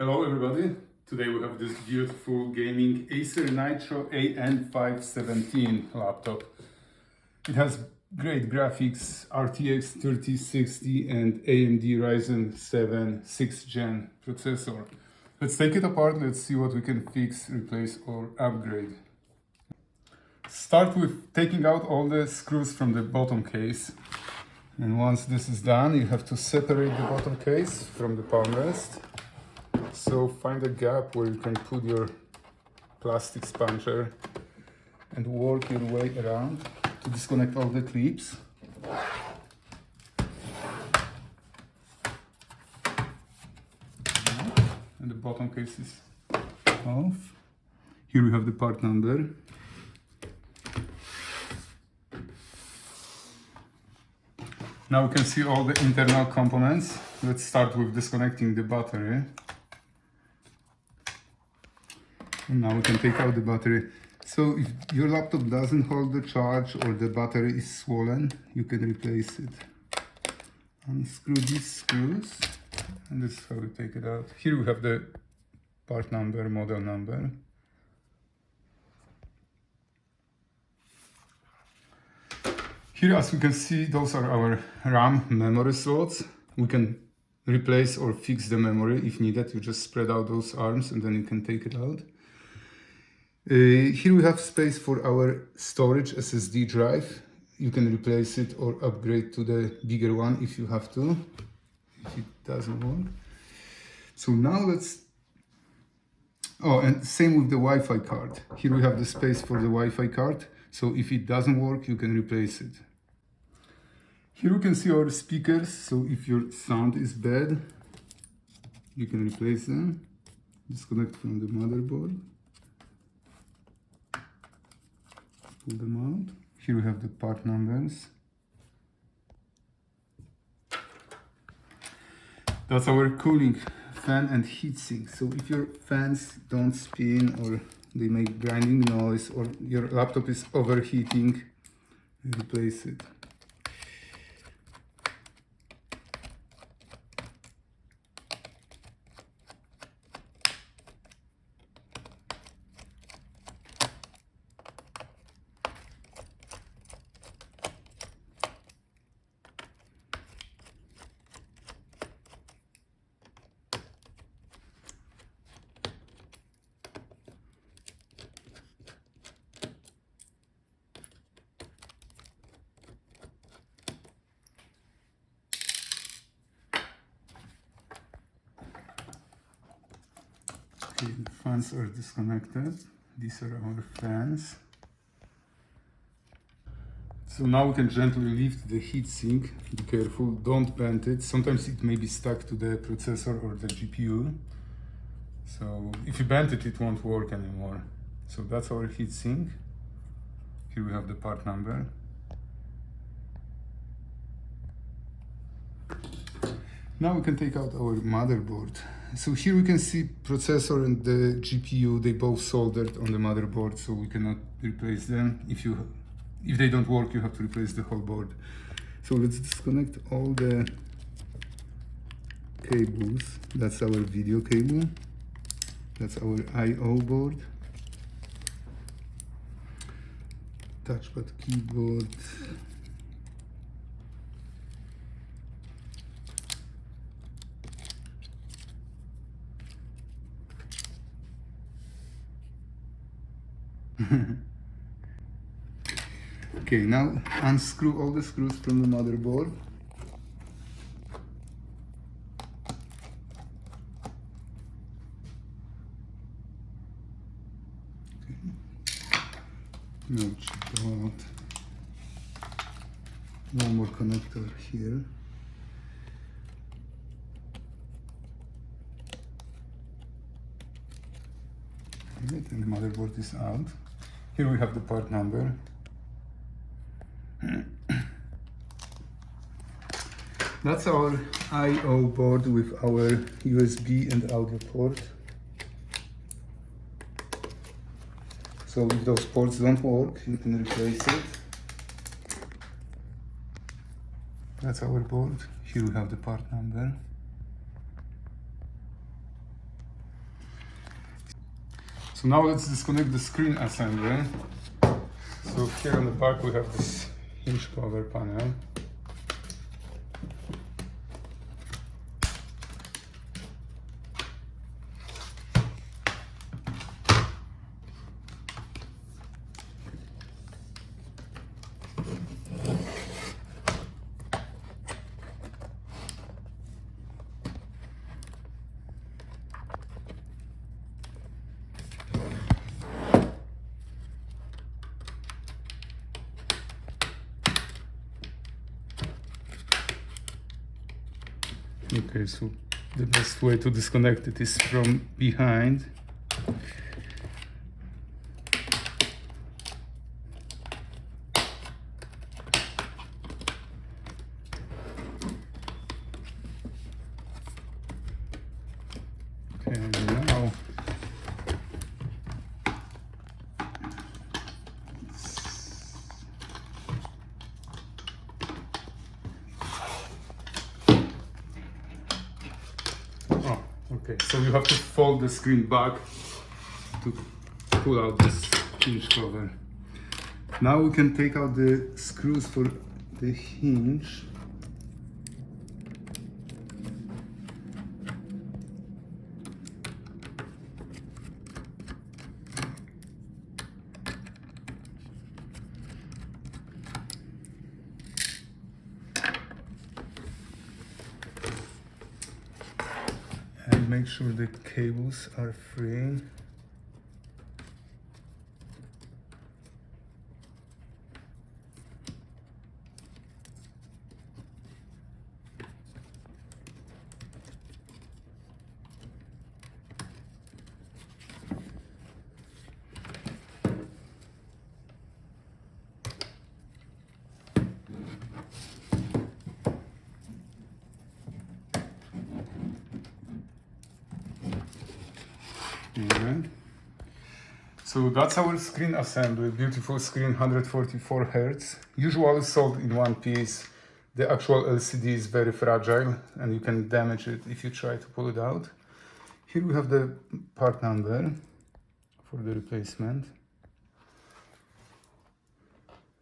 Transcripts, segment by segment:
Hello everybody, today we have this beautiful gaming Acer Nitro AN517 laptop. It has great graphics, RTX 3060 and AMD Ryzen 7 6th gen processor. Let's take it apart, let's see what we can fix, replace or upgrade. Start with taking out all the screws from the bottom case. And once this is done, you have to separate the bottom case from the palmrest. So find a gap where you can put your plastic sponger and work your way around to disconnect all the clips. And the bottom case is off. Here we have the part number. Now we can see all the internal components. Let's start with disconnecting the battery. And now we can take out the battery. So if your laptop doesn't hold the charge or the battery is swollen, you can replace it. Unscrew these screws, and this is how we take it out. Here we have the part number, model number. Here, as you can see, those are our RAM memory slots. We can replace or fix the memory if needed. You just spread out those arms and then you can take it out. Here we have space for our storage SSD drive. You can replace it or upgrade to the bigger one if you have to, if it doesn't work. So now let's... Oh, and same with the Wi-Fi card. Here we have the space for the Wi-Fi card. So if it doesn't work, you can replace it. Here we can see our speakers. So if your sound is bad, you can replace them. Disconnect from the motherboard. Pull them out. Here we have the part numbers. That's our cooling fan and heatsink. So if your fans don't spin or they make grinding noise or your laptop is overheating, replace it. Okay, the fans are disconnected. These are our fans. So now we can gently lift the heatsink. Be careful, don't bend it. Sometimes it may be stuck to the processor or the GPU. So if you bend it, it won't work anymore. So that's our heatsink. Here we have the part number. Now we can take out our motherboard. So here we can see processor and the GPU, they both soldered on the motherboard, so we cannot replace them. If they don't work, you have to replace the whole board. So let's disconnect all the cables. That's our video cable. That's our I/O board. Touchpad keyboard. Okay, now unscrew all the screws from the motherboard. Okay. Now check out one more connector here. Right, and the motherboard is out. Here we have the part number. That's our I/O board with our USB and audio port. So if those ports don't work, you can replace it. That's our board. Here we have the part number. So now let's disconnect the screen assembly. So here on the back we have this hinge cover panel. Okay, so the best way to disconnect it is from behind. Okay, now okay, so you have to fold the screen back to pull out this hinge cover. Now we can take out the screws for the hinge. And make sure the cables are free. Alright. So that's our screen assembly, beautiful screen, 144 Hz, usually sold in one piece. The actual LCD is very fragile and you can damage it if you try to pull it out. Here we have the part number for the replacement.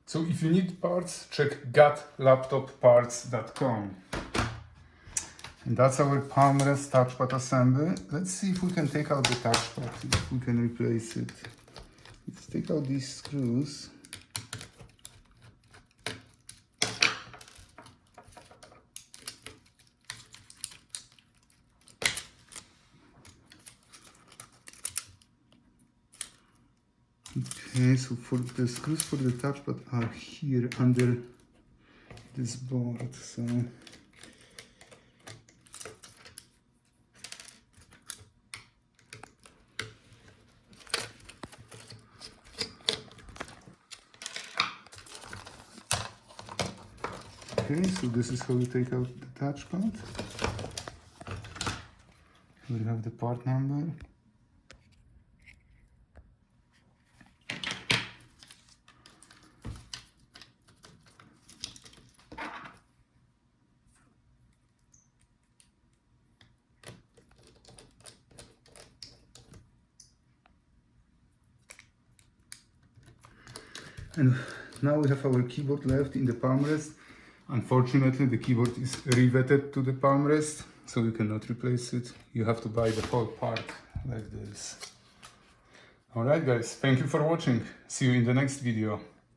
So if you need parts, check gotlaptopparts.com. And that's our Palmrest touchpad assembly. Let's see if we can take out the touchpad, if we can replace it. Let's take out these screws. Okay, so for the screws for the touchpad are here under this board. So okay, so this is how you take out the touchpad. We have the part number. And now we have our keyboard left in the Palmrest. Unfortunately, the keyboard is riveted to the Palmrest, so you cannot replace it. You have to buy the whole part like this. Alright guys, thank you for watching. See you in the next video.